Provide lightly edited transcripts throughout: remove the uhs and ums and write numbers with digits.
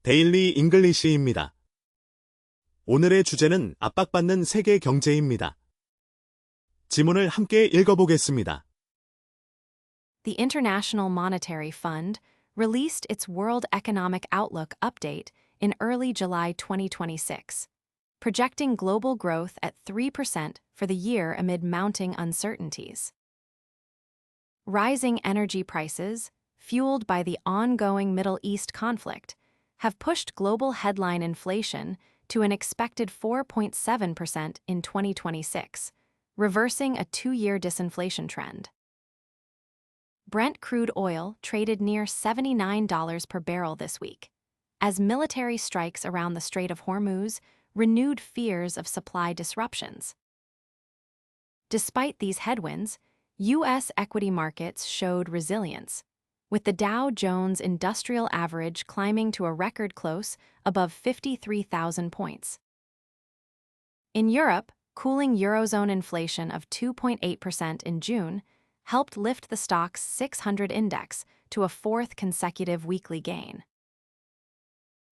데일리 잉글리시입니다. 오늘의 주제는 압박받는 세계 경제입니다. 지문을 함께 읽어보겠습니다. The International Monetary Fund released its World Economic Outlook update in early July 2026, projecting global growth at 3% for the year amid mounting uncertainties. Rising energy prices, fueled by the ongoing Middle East conflict, have pushed global headline inflation to an expected 4.7% in 2026, reversing a two-year disinflation trend. Brent crude oil traded near $79 per barrel this week, as military strikes around the Strait of Hormuz renewed fears of supply disruptions. Despite these headwinds, U.S. equity markets showed resilience, with the Dow Jones Industrial Average climbing to a record close above 53,000 points. In Europe, cooling Eurozone inflation of 2.8% in June helped lift the Stoxx 600 index to a fourth consecutive weekly gain.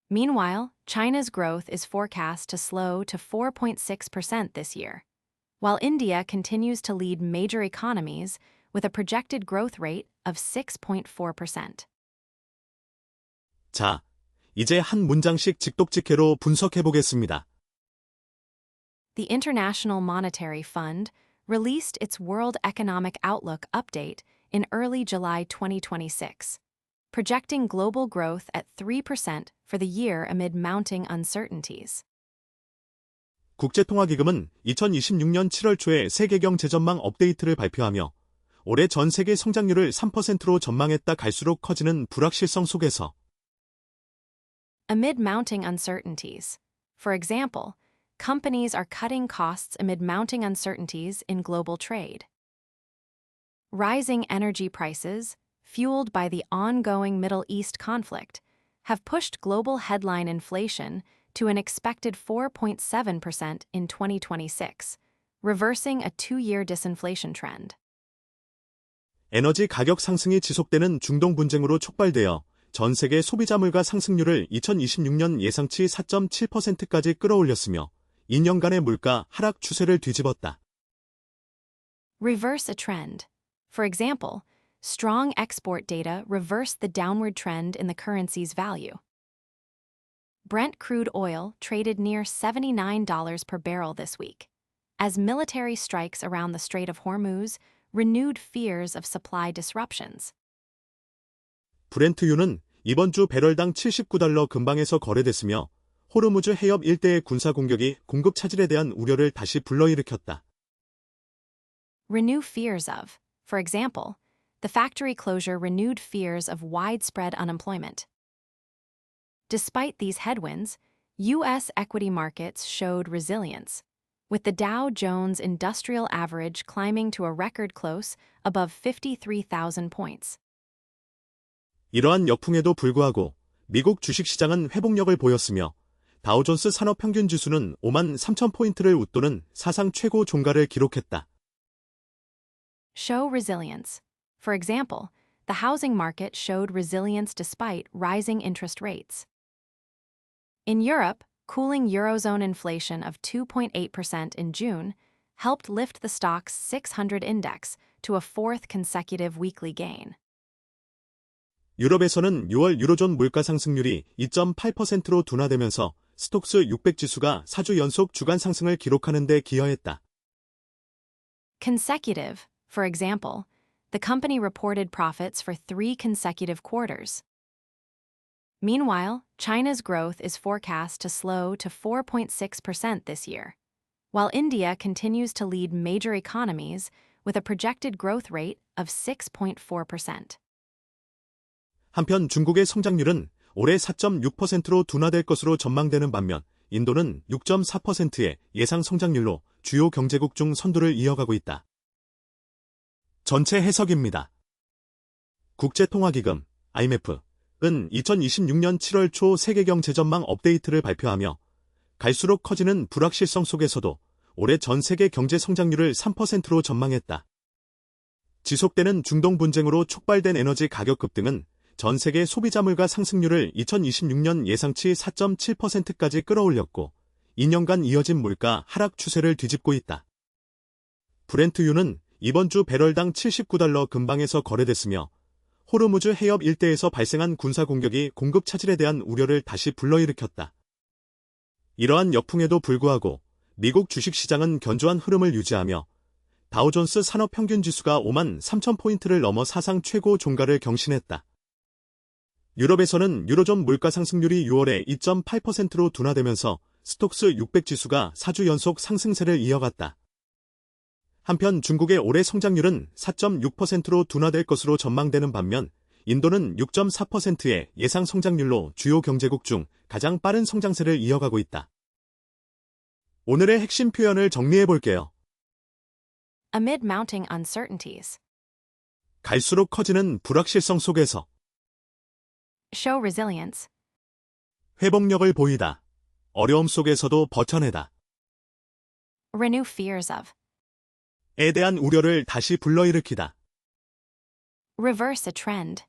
Meanwhile, China's growth is forecast to slow to 4.6% this year, while India continues to lead major economies with a projected growth rate of 6.4%. 자, 이제 한 문장씩 직독직해로 분석해보겠습니다. The International Monetary Fund released its World Economic Outlook update in early July 2026, projecting global growth at 3% for the year amid mounting uncertainties. 국제통화기금은 2026년 7월 초에 세계경제 전망 업데이트를 발표하며 올해 전 세계 성장률을 3%로 전망했다. 갈수록 커지는 불확실성 속에서 Amid mounting uncertainties. For example, companies are cutting costs amid mounting uncertainties in global trade. Rising energy prices, fueled by the ongoing Middle East conflict, have pushed global headline inflation to an expected 4.7% in 2026, reversing a two-year disinflation trend. 에너지 가격 상승이 지속되는 중동 분쟁으로 촉발되어 전 세계 소비자 물가 상승률을 2026년 예상치 4.7%까지 끌어올렸으며 2년간의 물가 하락 추세를 뒤집었다. Reverse a trend. For example, strong export data reversed the downward trend in the currency's value. Brent crude oil traded near $79 per barrel this week, as military strikes around the Strait of Hormuz renewed fears of supply disruptions. 브렌트유는 이번 주 배럴당 $79 근방에서 거래됐으며 호르무즈 해협 일대의 군사 공격이 공급 차질에 대한 우려를 다시 불러일으켰다. Renew fears of. For example, the factory closure renewed fears of widespread unemployment. Despite these headwinds, U.S. equity markets showed resilience, with the Dow Jones Industrial Average climbing to a record close above 53,000 points. 이러한 역풍에도 불구하고 미국 주식시장은 회복력을 보였으며 다우존스 산업평균지수는 53,000포인트를 웃도는 사상 최고 종가를 기록했다. Show resilience. For example, the housing market showed resilience despite rising interest rates. In Europe, cooling Eurozone inflation of 2.8% in June helped lift the Stoxx 600 index to a fourth consecutive weekly gain. 유럽에서는 6월 유로존 물가 상승률이 2.8%로 둔화되면서 스톡스 600 지수가 4주 연속 주간 상승을 기록하는 데 기여했다. Consecutive. For example, the company reported profits for 3 consecutive quarters. Meanwhile, China's growth is forecast to slow to 4.6% this year, while India continues to lead major economies with a projected growth rate of 6.4%. 한편 중국의 성장률은 올해 4.6%로 둔화될 것으로 전망되는 반면 인도는 6.4%의 예상 성장률로 주요 경제국 중 선두를 이어가고 있다. 전체 해석입니다. 국제통화기금 IMF은 2026년 7월 초 세계경제 전망 업데이트를 발표하며 갈수록 커지는 불확실성 속에서도 올해 전 세계 경제 성장률을 3%로 전망했다. 지속되는 중동 분쟁으로 촉발된 에너지 가격 급등은 전 세계 소비자 물가 상승률을 2026년 예상치 4.7%까지 끌어올렸고 2년간 이어진 물가 하락 추세를 뒤집고 있다. 브렌트유는 이번 주 배럴당 79달러 근방에서 거래됐으며 호르무즈 해협 일대에서 발생한 군사 공격이 공급 차질에 대한 우려를 다시 불러일으켰다. 이러한 역풍에도 불구하고 미국 주식시장은 견조한 흐름을 유지하며 다우존스 산업평균지수가 5만 3천 포인트를 넘어 사상 최고 종가를 경신했다. 유럽에서는 유로존 물가 상승률이 6월에 2.8%로 둔화되면서 스톡스 600지수가 4주 연속 상승세를 이어갔다. 한편 중국의 올해 성장률은 4.6%로 둔화될 것으로 전망되는 반면 인도는 6.4%의 예상 성장률로 주요 경제국 중 가장 빠른 성장세를 이어가고 있다. 오늘의 핵심 표현을 정리해 볼게요. Amid mounting uncertainties. 갈수록 커지는 불확실성 속에서 Show resilience. 회복력을 보이다. 어려움 속에서도 버텨내다. Renew fears of. 에 대한 우려를 다시 불러일으키다. Reverse a trend.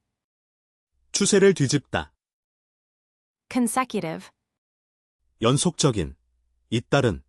추세를 뒤집다. Consecutive. 연속적인. 잇따른.